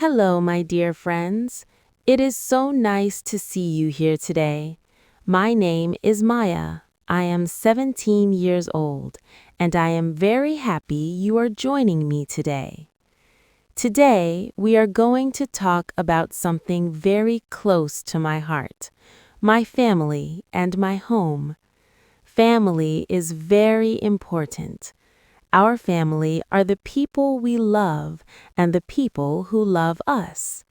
Hello, my dear friends. It is so nice to see you here today. My name is Maya. I am 17 years old, and I am very happy you are joining me today. Today, we are going to talk about something very close to my heart, my family and my home. Family is very important. Our family are the people we love and the people who love us.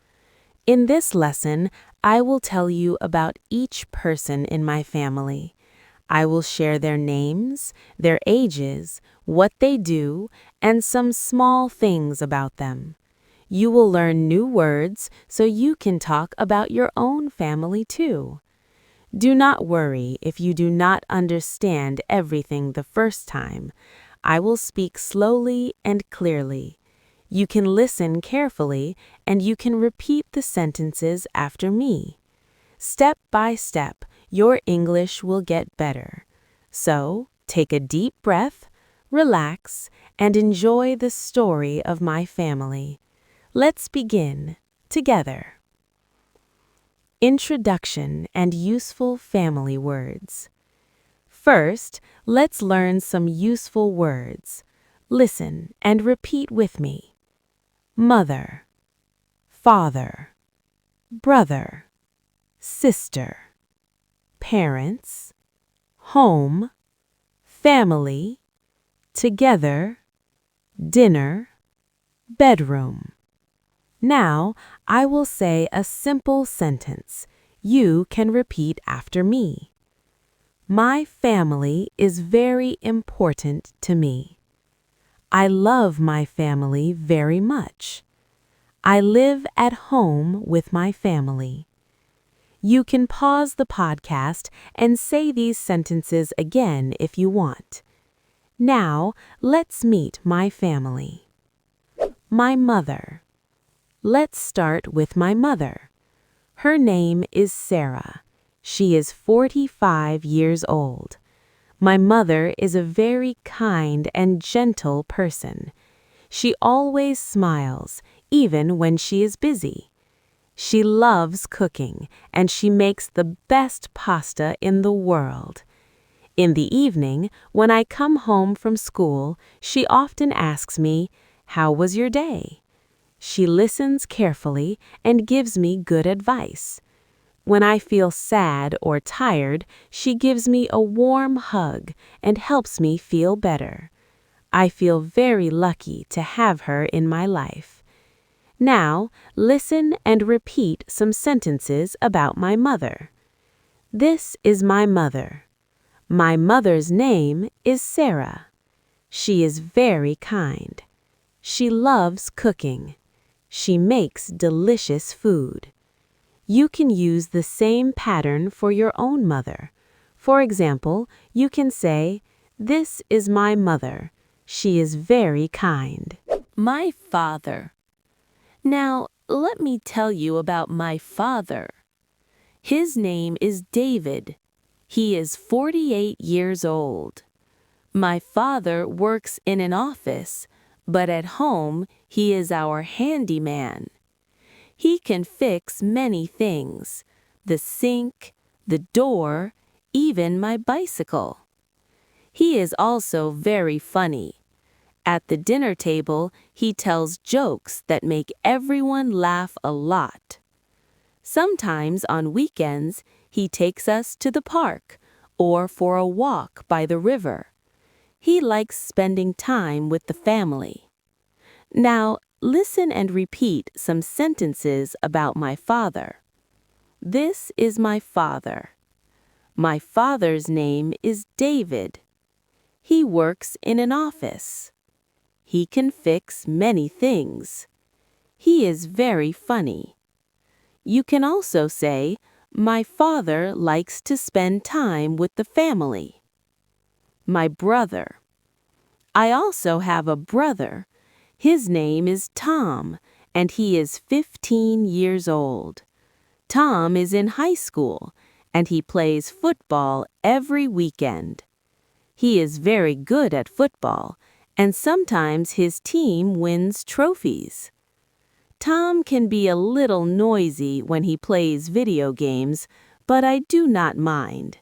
In this lesson, I will tell you about each person in my family. I will share their names, their ages, what they do, and some small things about them. You will learn new words so you can talk about your own family too. Do not worry if you do not understand everything the first time. I will speak slowly and clearly. You can listen carefully and you can repeat the sentences after me. Step by step, your English will get better. So, take a deep breath, relax, and enjoy the story of my family. Let's begin together. Introduction and useful family words. First, let's learn some useful words. Listen and repeat with me. Mother, father, brother, sister, parents, home, family, together, dinner, bedroom. Now, I will say a simple sentence. You can repeat after me. My family is very important to me. I love my family very much. I live at home with my family. You can pause the podcast and say these sentences again if you want. Now, let's meet my family. My mother. Let's start with my mother. Her name is Sarah. She is 45 years old. My mother is a very kind and gentle person. She always smiles, even when she is busy. She loves cooking, and she makes the best pasta in the world. In the evening, when I come home from school, she often asks me, "How was your day?" She listens carefully and gives me good advice. When I feel sad or tired, she gives me a warm hug and helps me feel better. I feel very lucky to have her in my life. Now, listen and repeat some sentences about my mother. This is my mother. My mother's name is Sarah. She is very kind. She loves cooking. She makes delicious food. You can use the same pattern for your own mother. For example, you can say, "This is my mother. She is very kind." My father. Now, let me tell you about my father. His name is David. He is 48 years old. My father works in an office, but at home he is our handyman. He can fix many things: the sink, the door, even my bicycle. He is also very funny. At the dinner table, he tells jokes that make everyone laugh a lot. Sometimes on weekends, he takes us to the park or for a walk by the river. He likes spending time with the family. Now, listen and repeat some sentences about my father. This is my father. My father's name is David. He works in an office. He can fix many things. He is very funny. You can also say, my father likes to spend time with the family. My brother. I also have a brother. His name is Tom, and he is 15 years old. Tom is in high school, and he plays football every weekend. He is very good at football, and sometimes his team wins trophies. Tom can be a little noisy when he plays video games, but I do not mind.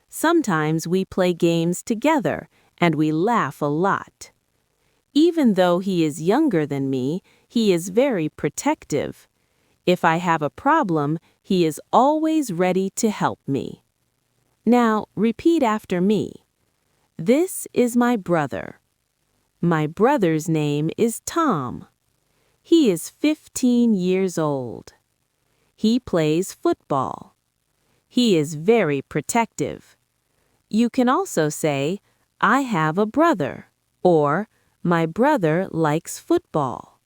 Sometimes we play games together, and we laugh a lot. Even though he is younger than me, he is very protective. If I have a problem, he is always ready to help me. Now, repeat after me. This is my brother. My brother's name is Tom. He is 15 years old. He plays football. He is very protective. You can also say, I have a brother, or my brother likes football.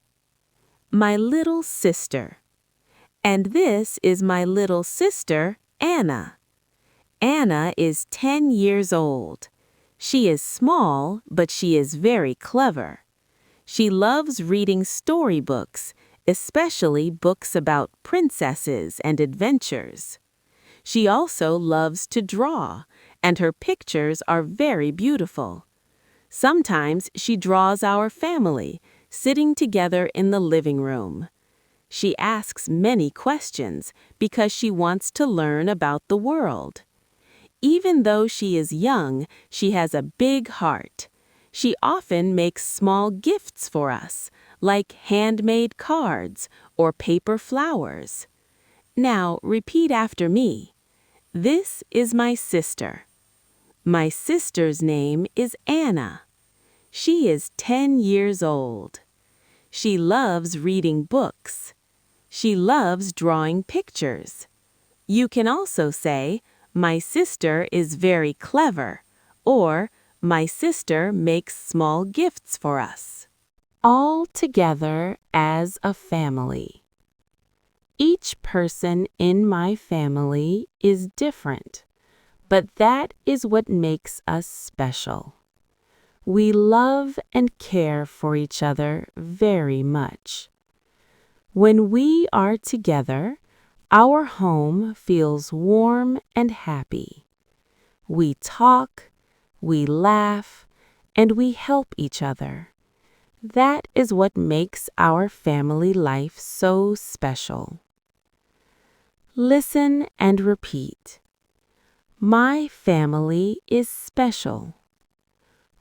My little sister. And this is my little sister, Anna. Anna is 10 years old. She is small, but she is very clever. She loves reading storybooks, especially books about princesses and adventures. She also loves to draw, and her pictures are very beautiful. Sometimes she draws our family, sitting together in the living room. She asks many questions because she wants to learn about the world. Even though she is young, she has a big heart. She often makes small gifts for us, like handmade cards or paper flowers. Now, repeat after me. This is my sister. My sister's name is Anna. She is 10 years old. She loves reading books. She loves drawing pictures. You can also say, my sister is very clever, or my sister makes small gifts for us. All together as a family. Each person in my family is different, but that is what makes us special. We love and care for each other very much. When we are together, our home feels warm and happy. We talk, we laugh, and we help each other. That is what makes our family life so special. Listen and repeat. My family is special.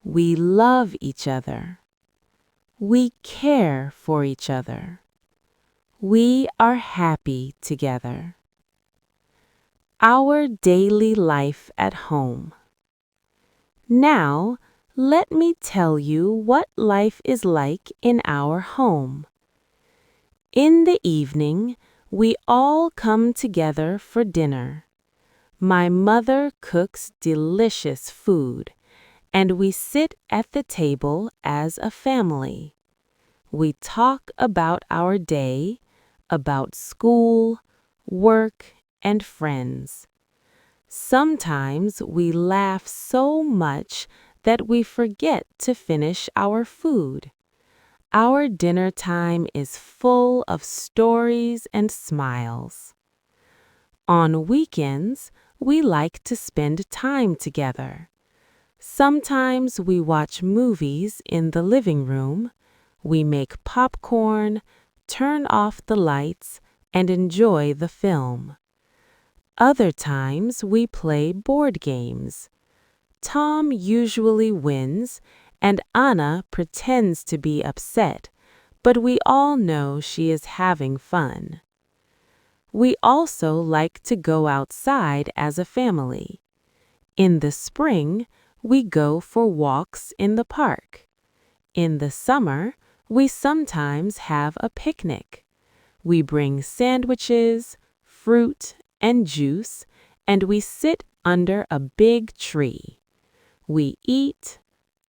We love each other. We care for each other. We are happy together. Our daily life at home. Now, let me tell you what life is like in our home. In the evening, we all come together for dinner. My mother cooks delicious food, and we sit at the table as a family. We talk about our day, about school, work, and friends. Sometimes we laugh so much that we forget to finish our food. Our dinner time is full of stories and smiles. On weekends, we like to spend time together. Sometimes we watch movies in the living room, we make popcorn, turn off the lights, and enjoy the film. Other times we play board games. Tom usually wins, and Anna pretends to be upset, but we all know she is having fun. We also like to go outside as a family. In the spring, we go for walks in the park. In the summer, we sometimes have a picnic. We bring sandwiches, fruit, and juice, and we sit under a big tree. We eat,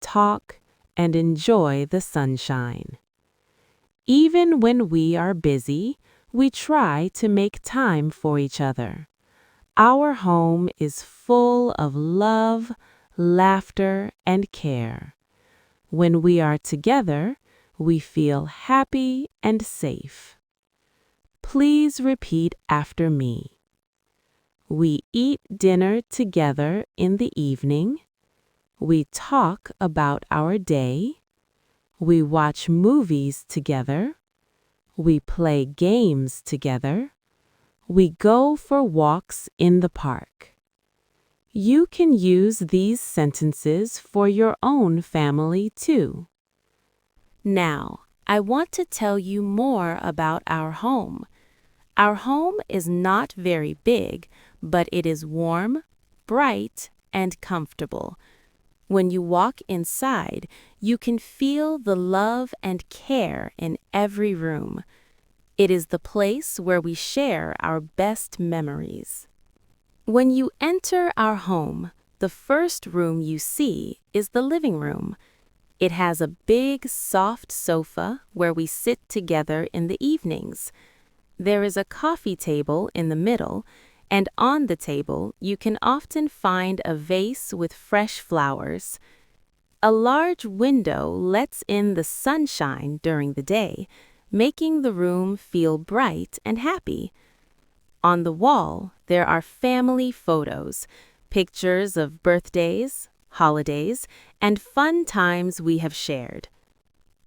talk, and enjoy the sunshine. Even when we are busy, we try to make time for each other. Our home is full of love, laughter, and care. When we are together, we feel happy and safe. Please repeat after me. We eat dinner together in the evening. We talk about our day. We watch movies together. We play games together. We go for walks in the park. You can use these sentences for your own family too. Now, I want to tell you more about our home. Our home is not very big, but it is warm, bright, and comfortable. When you walk inside, you can feel the love and care in every room. It is the place where we share our best memories. When you enter our home, the first room you see is the living room. It has a big, soft sofa where we sit together in the evenings. There is a coffee table in the middle, and on the table you can often find a vase with fresh flowers. A large window lets in the sunshine during the day, making the room feel bright and happy. On the wall, there are family photos, pictures of birthdays, holidays, and fun times we have shared.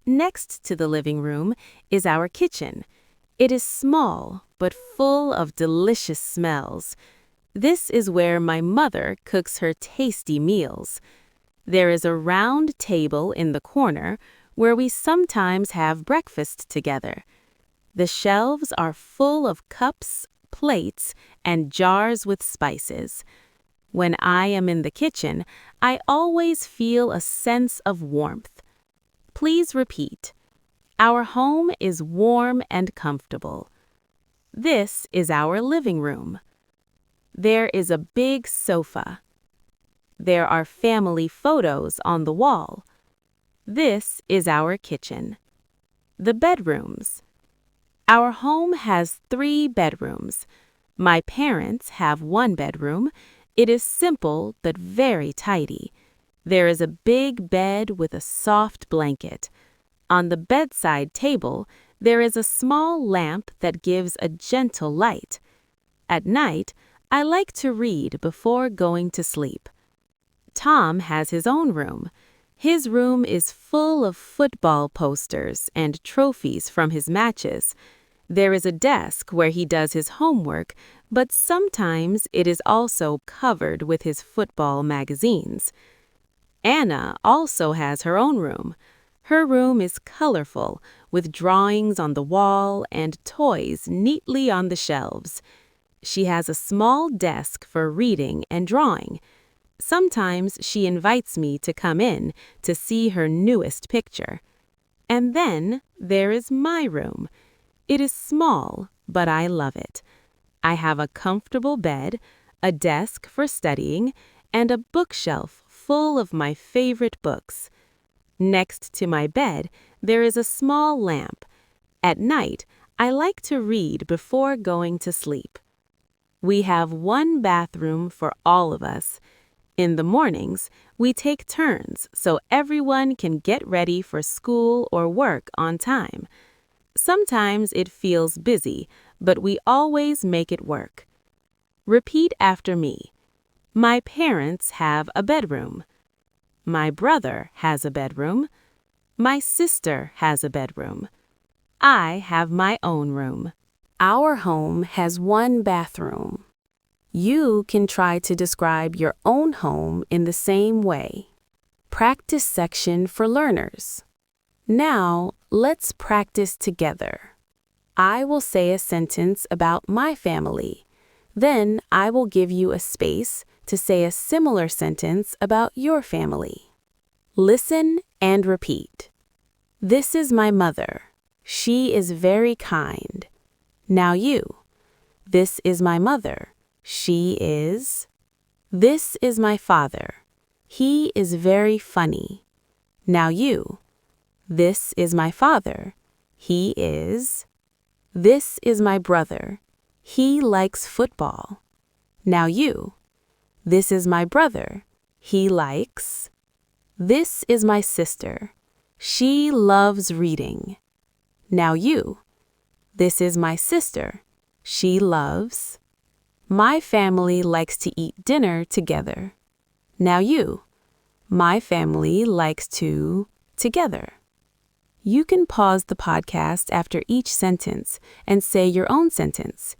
Next to the living room is our kitchen. It is small, but full of delicious smells. This is where my mother cooks her tasty meals. There is a round table in the corner where we sometimes have breakfast together. The shelves are full of cups, plates, and jars with spices. When I am in the kitchen, I always feel a sense of warmth. Please repeat. Our home is warm and comfortable. This is our living room. There is a big sofa. There are family photos on the wall. This is our kitchen. The bedrooms. Our home has 3 bedrooms. My parents have 1 bedroom. It is simple but very tidy. There is a big bed with a soft blanket. On the bedside table, there is a small lamp that gives a gentle light. At night, I like to read before going to sleep. Tom has his own room. His room is full of football posters and trophies from his matches. There is a desk where he does his homework, but sometimes it is also covered with his football magazines. Anna also has her own room. Her room is colorful, with drawings on the wall and toys neatly on the shelves. She has a small desk for reading and drawing. Sometimes she invites me to come in to see her newest picture. And then there is my room. It is small, but I love it. I have a comfortable bed, a desk for studying, and a bookshelf full of my favorite books. Next to my bed, there is a small lamp. At night, I like to read before going to sleep. We have 1 bathroom for all of us. In the mornings, we take turns so everyone can get ready for school or work on time. Sometimes it feels busy, but we always make it work. Repeat after me. My parents have a bedroom. My brother has a bedroom. My sister has a bedroom. I have my own room. Our home has 1 bathroom. You can try to describe your own home in the same way. Practice section for learners. Now, let's practice together. I will say a sentence about my family. Then I will give you a space to say a similar sentence about your family. Listen and repeat. This is my mother. She is very kind. Now you. This is my mother. She is. This is my father. He is very funny. Now you. This is my father. He is. This is my brother. He likes football. Now you. This is my brother. He likes. This is my sister. She loves reading. Now you. This is my sister. She loves. My family likes to eat dinner together. Now you. My family likes to together. You can pause the podcast after each sentence and say your own sentence.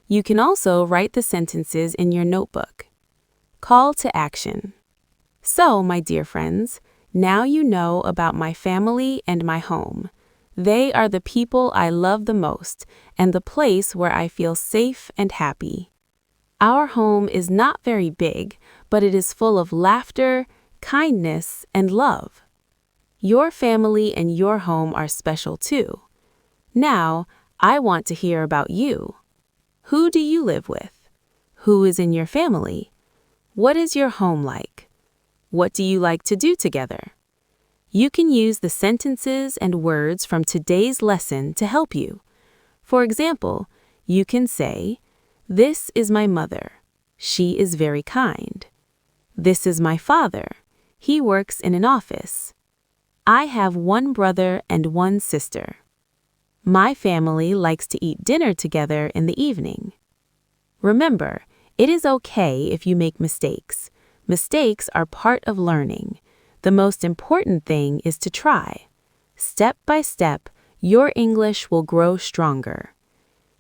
You can also write the sentences in your notebook. Call to action. So, my dear friends, now you know about my family and my home. They are the people I love the most and the place where I feel safe and happy. Our home is not very big, but it is full of laughter, kindness, and love. Your family and your home are special too. Now, I want to hear about you. Who do you live with? Who is in your family? What is your home like? What do you like to do together? You can use the sentences and words from today's lesson to help you. For example, you can say, "This is my mother. She is very kind. This is my father. He works in an office. I have one brother and one sister. My family likes to eat dinner together in the evening." Remember, it is okay if you make mistakes. Mistakes are part of learning. The most important thing is to try. Step by step, your English will grow stronger.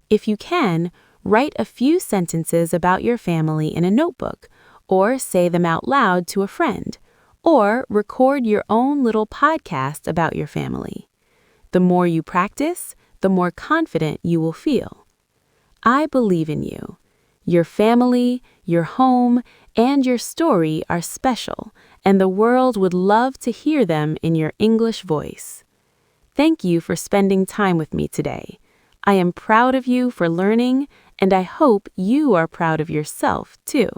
If you can, write a few sentences about your family in a notebook, or say them out loud to a friend, or record your own little podcast about your family. The more you practice, the more confident you will feel. I believe in you. Your family, your home, and your story are special, and the world would love to hear them in your English voice. Thank you for spending time with me today. I am proud of you for learning, and I hope you are proud of yourself, too.